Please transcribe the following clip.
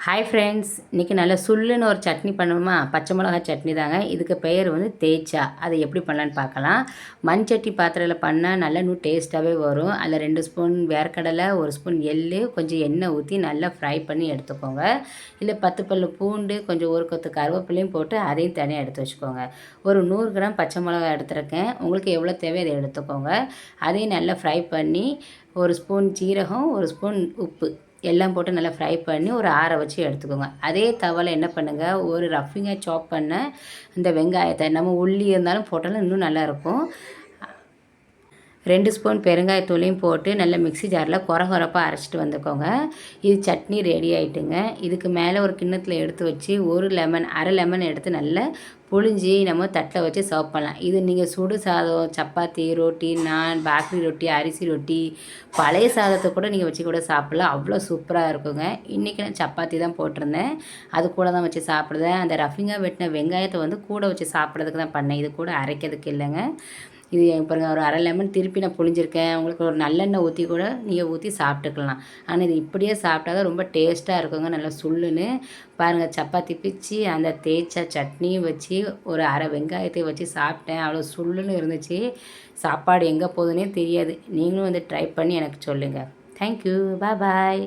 Hi friends, இன்றைக்கி நல்ல சுல்லுன்னு ஒரு சட்னி பண்ணுவோமா? பச்சை மிளகா சட்னி தாங்க. இதுக்கு பெயர் வந்து தேய்ச்சா. அதை எப்படி பண்ணலான்னு பார்க்கலாம். மண் சட்டி பாத்திரத்தில் பண்ணால் நல்லா இன்னும் டேஸ்ட்டாகவே வரும். அதில் 2 ஸ்பூன் வேர்க்கடலை, 1 ஸ்பூன் எள்ளு, கொஞ்சம் எண்ணெய் ஊற்றி நல்லா ஃப்ரை பண்ணி எடுத்துக்கோங்க. இல்லை 10 பல்லு பூண்டு, கொஞ்சம் ஒரு கொத்து கருவேப்பிலையும் போட்டு அதையும் தனியாக எடுத்து வச்சுக்கோங்க. ஒரு 100 கிராம் பச்சை மிளகா எடுத்துருக்கேன். உங்களுக்கு எவ்வளோ தேவையோ அதை எடுத்துக்கோங்க. அதையும் நல்லா ஃப்ரை பண்ணி 1 ஸ்பூன் ஜீரகம், 1 ஸ்பூன் உப்பு எல்லாம் போட்டு நல்லா ஃப்ரை பண்ணி ஒரு ஆற வச்சு எடுத்துக்கோங்க. அதே தவாவில் என்ன பண்ணுங்கள், ஒரு ரஃபிங்காக சாப் பண்ண இந்த வெங்காயத்தை நம்ம உள்ளி இருந்தாலும் போட்டாலும் இன்னும் நல்லாயிருக்கும். 2 ஸ்பூன் பெருங்காயத்தூளையும் போட்டு நல்ல மிக்ஸி ஜாரில் கொரகொரப்பாக அரைச்சிட்டு வந்துக்கோங்க. இது சட்னி ரெடி ஆகிட்டுங்க. இதுக்கு மேலே ஒரு கிண்ணத்தில் எடுத்து வச்சு ஒரு லெமன், அரை லெமன் எடுத்து நல்லா புழிஞ்சி நம்ம தட்டில் வச்சு சர்வ் பண்ணலாம். இது நீங்கள் சுடு சாதம், சப்பாத்தி, ரொட்டி, நான், பாக்கரி ரொட்டி, அரிசி ரொட்டி, பழைய சாதத்தை கூட நீங்கள் வச்சு கூட சாப்பிட்லாம். அவ்வளோ சூப்பராக இருக்குங்க. இன்றைக்கி நான் சப்பாத்தி தான் போட்டிருந்தேன். அது கூட தான் வச்சு சாப்பிடுவேன். அந்த ரஃபிங்காக வெட்டின வெங்காயத்தை வந்து கூட வச்சு சாப்பிட்றதுக்கு தான் பண்ணேன். இது கூட அரைக்கிறதுக்கு இல்லைங்க. இது பாருங்கள், ஒரு அரை லெமன் திருப்பி நான் புழிஞ்சிருக்கேன். உங்களுக்கு ஒரு நல்லெண்ணெய் ஊற்றி கூட நீங்கள் ஊற்றி சாப்பிட்டுக்கலாம். ஆனால் இது இப்படியே சாப்பிட்டா தான் ரொம்ப டேஸ்ட்டாக இருக்குங்க. நல்லா சுள்ளுன்னு பாருங்கள். சப்பாத்தி பிச்சு அந்த தேய்ச்ச சட்னியும் வச்சு ஒரு அரை வெங்காயத்தை வச்சு சாப்பிட்டேன். அவ்வளோ சுள்ளுன்னு இருந்துச்சு. சாப்பாடு எங்கே போகுதுன்னே தெரியாது. நீங்களும் வந்து ட்ரை பண்ணி எனக்கு சொல்லுங்கள். தேங்க்யூ. பாய்.